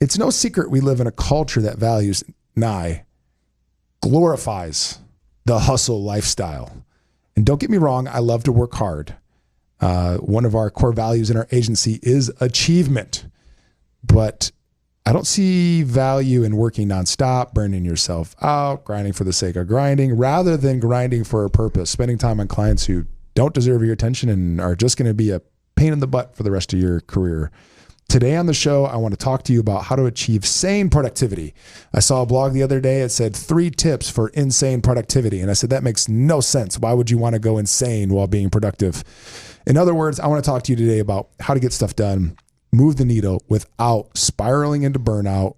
It's no secret we live in a culture that values, glorifies the hustle lifestyle. And don't get me wrong, I love to work hard. One of our core values in our agency is achievement, but I don't see value in working nonstop, burning yourself out, grinding for the sake of grinding, rather than grinding for a purpose, spending time on clients who don't deserve your attention and are just going to be a pain in the butt for the rest of your career. Today on the show, I want to talk to you about how to achieve sane productivity. I saw a blog the other day. It said 3 tips for insane productivity. And I said, that makes no sense. Why would you want to go insane while being productive? In other words, I want to talk to you today about how to get stuff done, move the needle without spiraling into burnout,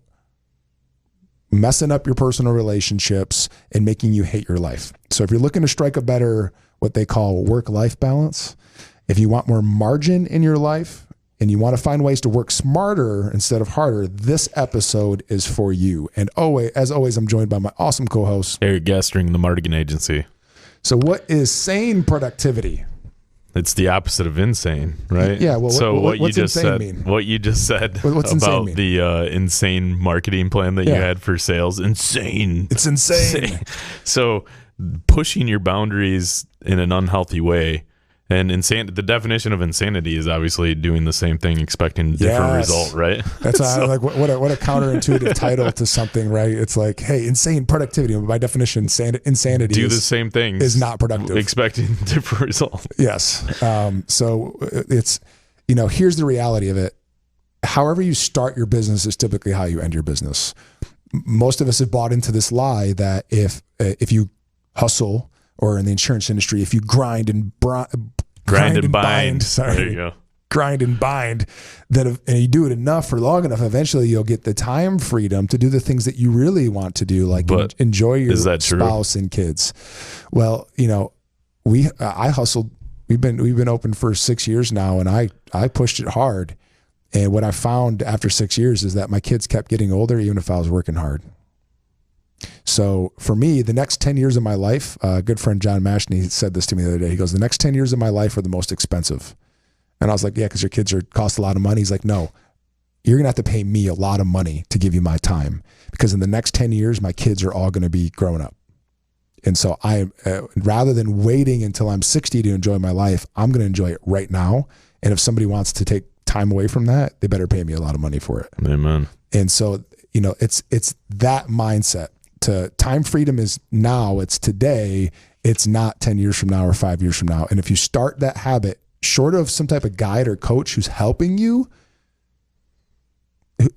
messing up your personal relationships, and making you hate your life. So if you're looking to strike a better, what they call work-life balance, if you want more margin in your life, and you want to find ways to work smarter instead of harder, this episode is for you. And as always, I'm joined by my awesome co-host, Eric Gastring, the Mardigian Agency. So what is sane productivity? It's the opposite of insane, right? Yeah. Well, so what's you just insane said, mean? what you just said What's about insane the insane marketing plan that you had for sales, insane. It's insane. So pushing your boundaries in an unhealthy way. And the definition of insanity is obviously doing the same thing, expecting a different result, right? That's what a counterintuitive title to something, right? It's like, hey, insane productivity. By definition, insanity do the same thing is not productive. Expecting a different result. Yes. So it's, here's the reality of it. However you start your business is typically how you end your business. Most of us have bought into this lie that if you hustle, or in the insurance industry, if you grind and bind, there you go. Grind and bind, and you do it enough for long enough, eventually you'll get the time freedom to do the things that you really want to do, like enjoy your spouse and kids. Well, I hustled. We've been open for 6 years now, and I pushed it hard. And what I found after 6 years is that my kids kept getting older, even if I was working hard. So for me, the next 10 years of my life, a good friend John Mashney said this to me the other day. He goes, the next 10 years of my life are the most expensive. And I was like, yeah, because your kids cost a lot of money. He's like, no, you're going to have to pay me a lot of money to give you my time, because in the next 10 years, my kids are all going to be grown up. And so rather than waiting until I'm 60 to enjoy my life, I'm going to enjoy it right now. And if somebody wants to take time away from that, they better pay me a lot of money for it. Amen. And so, it's that mindset. Time freedom is now, it's today, it's not 10 years from now or 5 years from now. And if you start that habit, short of some type of guide or coach who's helping you,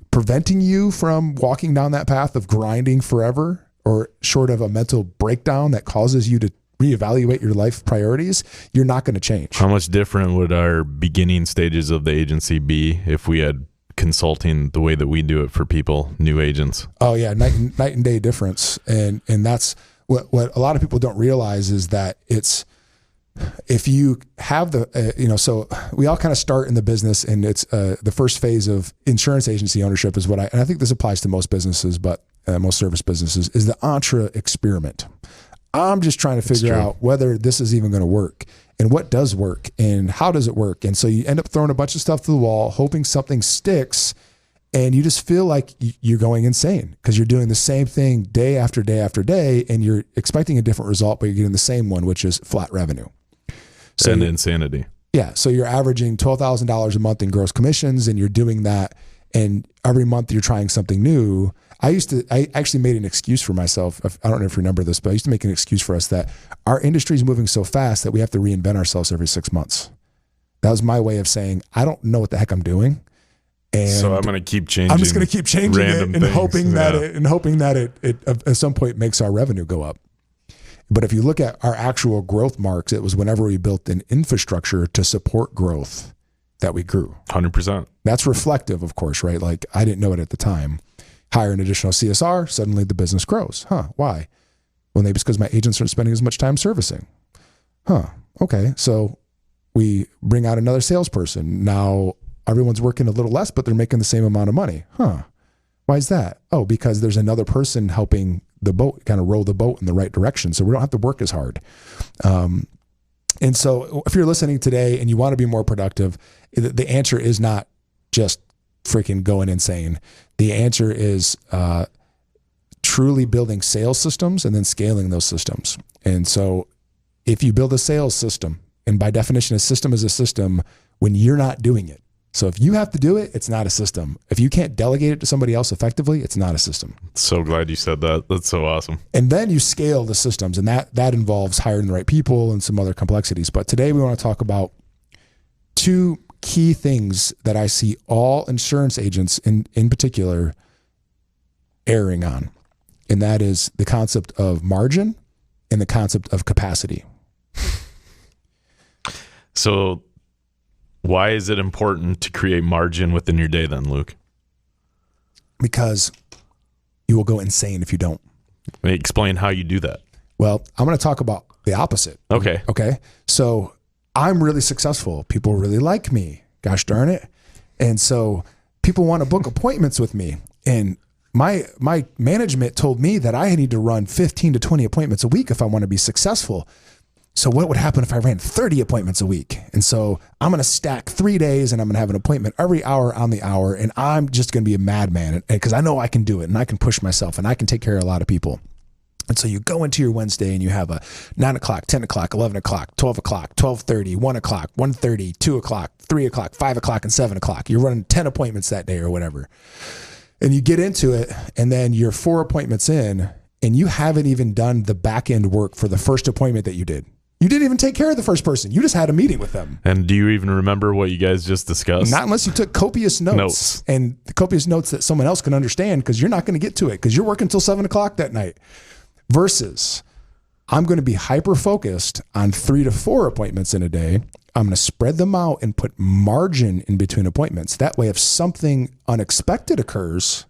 preventing you from walking down that path of grinding forever, or short of a mental breakdown that causes you to reevaluate your life priorities, you're not going to change. How much different would our beginning stages of the agency be if we had consulting the way that we do it for people, new agents? Oh yeah, night and day difference. And that's what a lot of people don't realize is that it's, if you have so we all kind of start in the business, and it's the first phase of insurance agency ownership is and I think this applies to most businesses, but most service businesses, is the entre experiment. I'm just trying to figure out whether this is even going to work, and what does work, and how does it work. And so you end up throwing a bunch of stuff to the wall, hoping something sticks, and you just feel like you're going insane because you're doing the same thing day after day after day, and you're expecting a different result, but you're getting the same one, which is flat revenue. So and insanity. Yeah. So you're averaging $12,000 a month in gross commissions, and you're doing that, and every month you're trying something new. I actually made an excuse for myself. I don't know if you remember this, but I used to make an excuse for us that our industry is moving so fast that we have to reinvent ourselves every 6 months. That was my way of saying, I don't know what the heck I'm doing. And so I'm going to keep changing. I'm just going to keep changing it and things. hoping that it at some point makes our revenue go up. But if you look at our actual growth marks, it was whenever we built an infrastructure to support growth that we grew. 100%. That's reflective, of course, right? Like, I didn't know it at the time. Hire an additional CSR, suddenly the business grows. Why? Well, maybe it's because my agents aren't spending as much time servicing. Okay. So we bring out another salesperson. Now everyone's working a little less, but they're making the same amount of money. Why is that? Oh, because there's another person helping the boat, kind of row the boat in the right direction. So we don't have to work as hard. And so if you're listening today and you want to be more productive, the answer is not just freaking going insane. The answer is truly building sales systems and then scaling those systems. And so if you build a sales system, and by definition, a system is a system when you're not doing it. So if you have to do it, it's not a system. If you can't delegate it to somebody else effectively, it's not a system. So glad you said that. That's so awesome. And then you scale the systems, and that involves hiring the right people and some other complexities. But today we want to talk about two key things that I see all insurance agents in particular erring on. And that is the concept of margin and the concept of capacity. So why is it important to create margin within your day then, Luke? Because you will go insane if you don't. Explain how you do that. Well, I'm going to talk about the opposite. Okay. Okay. So I'm really successful. People really like me. Gosh darn it. And so people want to book appointments with me. And my management told me that I need to run 15 to 20 appointments a week if I want to be successful. So what would happen if I ran 30 appointments a week? And so I'm going to stack 3 days and I'm going to have an appointment every hour on the hour. And I'm just going to be a madman because I know I can do it and I can push myself and I can take care of a lot of people. And so you go into your Wednesday and you have a 9 o'clock, 10 o'clock, 11 o'clock, 12 o'clock, 12:30, 1 o'clock, 1:30, 2 o'clock, 3 o'clock, 5 o'clock, and 7 o'clock. You're running 10 appointments that day or whatever. And you get into it and then you're 4 appointments in and you haven't even done the back end work for the first appointment that you did. You didn't even take care of the first person. You just had a meeting with them. And do you even remember what you guys just discussed? Not unless you took copious notes. And copious notes that someone else can understand because you're not going to get to it because you're working till 7 o'clock that night. Versus I'm going to be hyper-focused on 3 to 4 appointments in a day. I'm going to spread them out and put margin in between appointments. That way, if something unexpected occurs,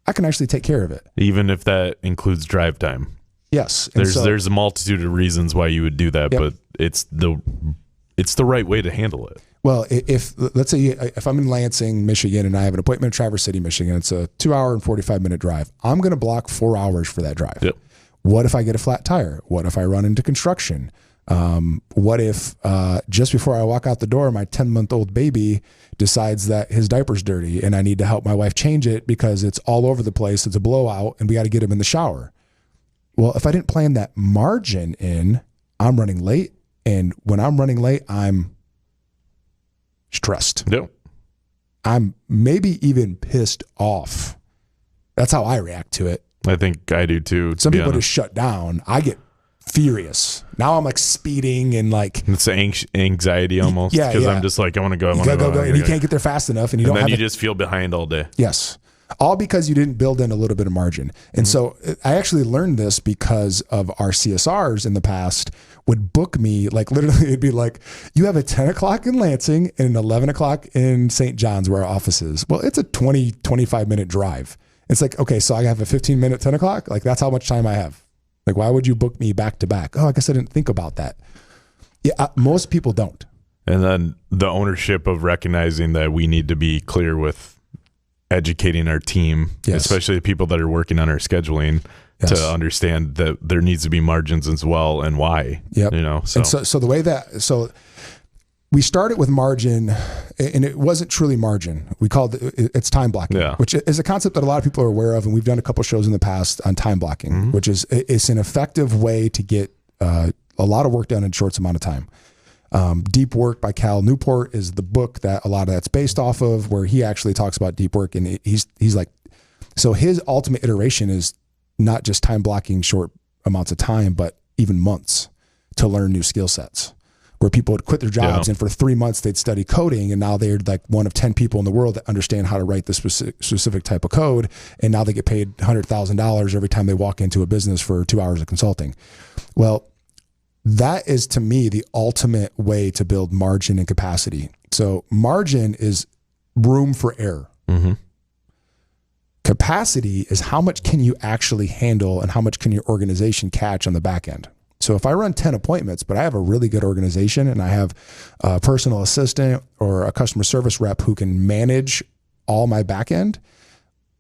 I can actually take care of it. Even if that includes drive time. Yes. There's a multitude of reasons why you would do that, Yep. but it's the right way to handle it. Well, let's say if I'm in Lansing, Michigan, and I have an appointment in Traverse City, Michigan, it's a 2 hour and 45-minute drive. I'm going to block 4 hours for that drive. Yep. What if I get a flat tire? What if I run into construction? What if just before I walk out the door, my 10-month-old baby decides that his diaper's dirty and I need to help my wife change it because it's all over the place. It's a blowout and we got to get him in the shower. Well, if I didn't plan that margin in, I'm running late. And when I'm running late, I'm stressed. Yep. I'm maybe even pissed off. That's how I react to it. I think I do too. Some people just shut down. I get furious. Now I'm like speeding and like it's anxiety almost. Yeah, because yeah. I'm just like I want to go. You gotta go, and you can't get there fast enough, and you just feel behind all day. Yes, all because you didn't build in a little bit of margin. And so I actually learned this because of our CSRs in the past would book me like literally it'd be like you have a 10 o'clock in Lansing and an 11 o'clock in St. John's where our office is. Well, it's a 25 minute drive. It's like, okay, so I have a 15-minute 10 o'clock. Like that's how much time I have. Like, why would you book me back to back? Oh, I guess I didn't think about that. Yeah, most people don't. And then the ownership of recognizing that we need to be clear with educating our team, Yes. especially the people that are working on our scheduling, Yes. to understand that there needs to be margins as well and why. Yep. So. And so the way so we started with margin, and it wasn't truly margin. We called it's time blocking, which is a concept that a lot of people are aware of, and we've done a couple of shows in the past on time blocking, which is it's an effective way to get a lot of work done in a short amount of time. Deep Work by Cal Newport is the book that a lot of that's based off of, where he actually talks about deep work, and he's like, so his ultimate iteration is not just time blocking short amounts of time, but even months to learn new skill sets. Where people would quit their jobs and for 3 months they'd study coding, and now they're like one of 10 people in the world that understand how to write this specific type of code, and now they get paid $100,000 every time they walk into a business for 2 hours of consulting. Well, that is to me the ultimate way to build margin and capacity. So margin is room for error. Mm-hmm. Capacity is how much can you actually handle and how much can your organization catch on the back end. So if I run 10 appointments, but I have a really good organization and I have a personal assistant or a customer service rep who can manage all my back end,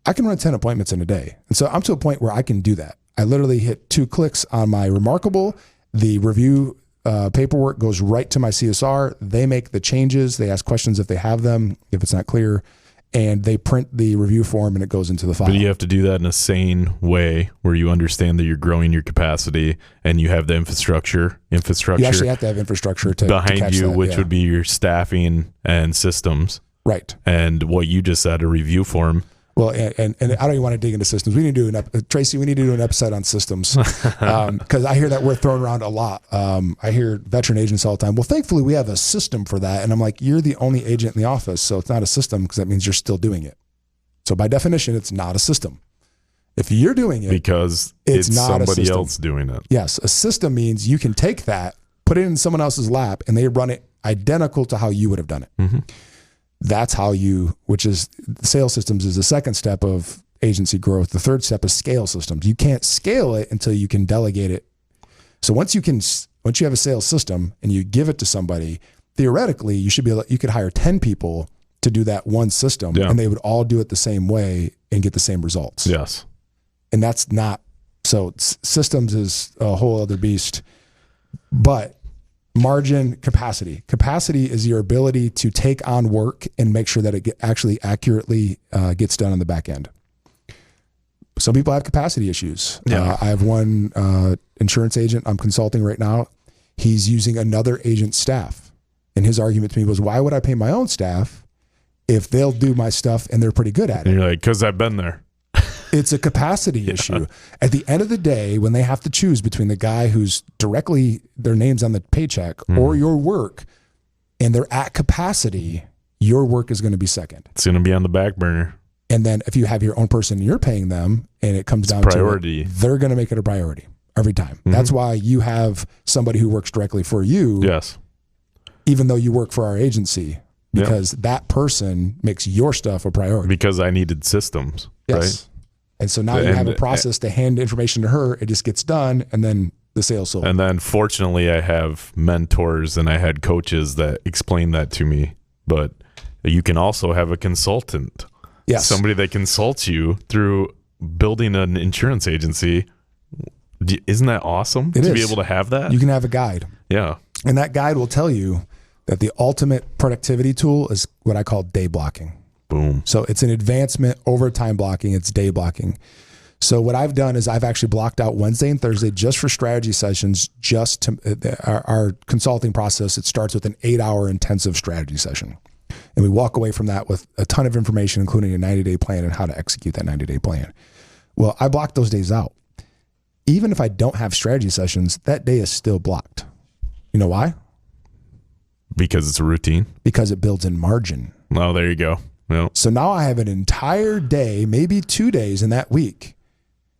I can run 10 appointments in a day. And so I'm to a point where I can do that. I literally hit 2 clicks on my Remarkable. The review paperwork goes right to my CSR. They make the changes. They ask questions if they have them, if it's not clear. and they print the review form and it goes into the file. But you have to do that in a sane way where you understand that you're growing your capacity and you have the infrastructure You actually have to have infrastructure to behind catch you, that, which would be your staffing and systems. Right. And what you just said, a review form. Well, and I don't even want to dig into systems. We need to do Tracy, we need to do an episode on systems because I hear that word thrown around a lot. I hear veteran agents all the time. Well, thankfully, we have a system for that. And I'm like, you're the only agent in the office, so it's not a system because that means you're still doing it. So by definition, it's not a system. If you're doing it, because it's not somebody else doing it. Yes, a system means you can take that, put it in someone else's lap, and they run it identical to how you would have done it. Mm-hmm. That's how which is sales systems is the second step of agency growth. The third step is scale systems. You can't scale it until you can delegate it. So once you have a sales system and you give it to somebody, theoretically you could hire 10 people to do that one system and they would all do it the same way and get the same results. Yes. And that's not, so systems is a whole other beast, but margin capacity is your ability to take on work and make sure that it actually accurately gets done on the back end. Some people have capacity issues. Yeah. I have one insurance agent I'm consulting right now. He's using another agent's staff. And his argument to me was, why would I pay my own staff if they'll do my stuff and they're pretty good at it? And you're like, because I've been there. It's a capacity issue. At the end of the day, when they have to choose between the guy who's directly their name's on the paycheck or your work, and they're at capacity, your work is going to be second. It's going to be on the back burner. And then if you have your own person and you're paying them and it comes down priority. to it, they're going to make it a priority every time. Mm-hmm. That's why you have somebody who works directly for you. Yes. Even though you work for our agency, because that person makes your stuff a priority. Because I needed systems. Yes. Right. And so now you have a process to hand information to her. It just gets done, and then the sales sold. And then fortunately, I have mentors and I had coaches that explain that to me. But you can also have a consultant. Yes. Somebody that consults you through building an insurance agency. Isn't that awesome to be able to have that? You can have a guide. Yeah. And that guide will tell you that the ultimate productivity tool is what I call day blocking. Boom. So it's an advancement over time blocking. It's day blocking. So what I've done is I've actually blocked out Wednesday and Thursday just for strategy sessions, just to our consulting process. It starts with an 8-hour intensive strategy session. And we walk away from that with a ton of information, including a 90-day plan and how to execute that 90-day plan. Well, I block those days out. Even if I don't have strategy sessions, that day is still blocked. You know why? Because it's a routine. Because it builds in margin. Oh, there you go. Yep. So now I have an entire day, maybe 2 days in that week,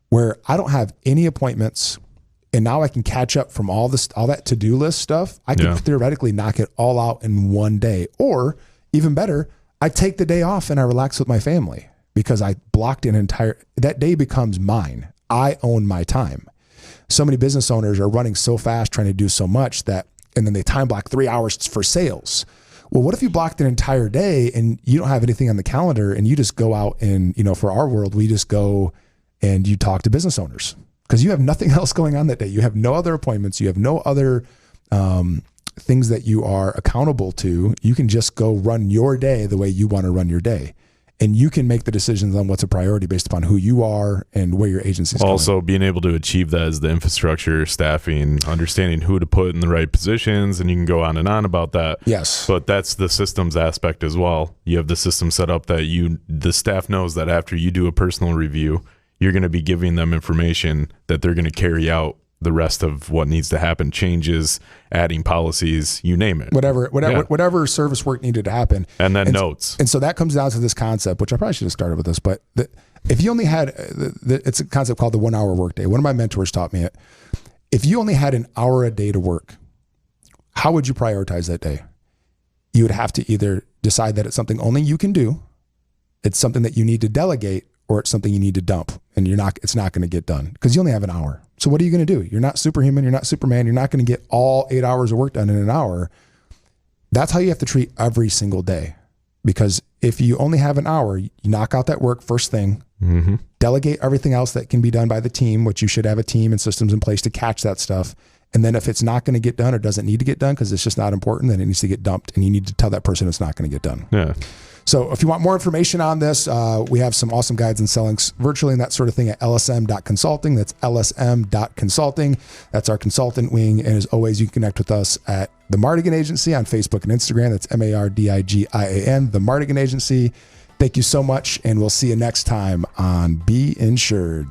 where I don't have any appointments, and now I can catch up from all that to-do list stuff. I can theoretically knock it all out in one day. Or even better, I take the day off and I relax with my family because I blocked that day becomes mine. I own my time. So many business owners are running so fast trying to do so much and then they time block 3 hours for sales. Well, what if you blocked an entire day and you don't have anything on the calendar and you just go out and, for our world, we just go and you talk to business owners because you have nothing else going on that day. You have no other appointments. You have no other things that you are accountable to. You can just go run your day the way you want to run your day. And you can make the decisions on what's a priority based upon who you are and where your agency is going. Also, being able to achieve that is the infrastructure, staffing, understanding who to put in the right positions, and you can go on and on about that. Yes. But that's the systems aspect as well. You have the system set up that the staff knows that after you do a personal review, you're going to be giving them information that they're going to carry out the rest of what needs to happen, changes, adding policies, you name it. Whatever service work needed to happen. And then notes. And so that comes down to this concept, which I probably should have started with this, but if you only had, it's a concept called the 1 hour workday. One of my mentors taught me it. If you only had an hour a day to work, how would you prioritize that day? You would have to either decide that it's something only you can do, it's something that you need to delegate, or it's something you need to dump and it's not going to get done because you only have an hour. So what are you going to do? You're not superhuman. You're not Superman. You're not going to get all 8 hours of work done in an hour. That's how you have to treat every single day. Because if you only have an hour, you knock out that work first thing, delegate everything else that can be done by the team, which you should have a team and systems in place to catch that stuff. And then if it's not going to get done or doesn't need to get done because it's just not important, then it needs to get dumped and you need to tell that person it's not going to get done. Yeah. So if you want more information on this, we have some awesome guides on selling virtually and that sort of thing at lsm.consulting. That's lsm.consulting. That's our consultant wing. And as always, you can connect with us at the Mardigian Agency on Facebook and Instagram. That's Mardigian, the Mardigian Agency. Thank you so much, and we'll see you next time on Be Insured.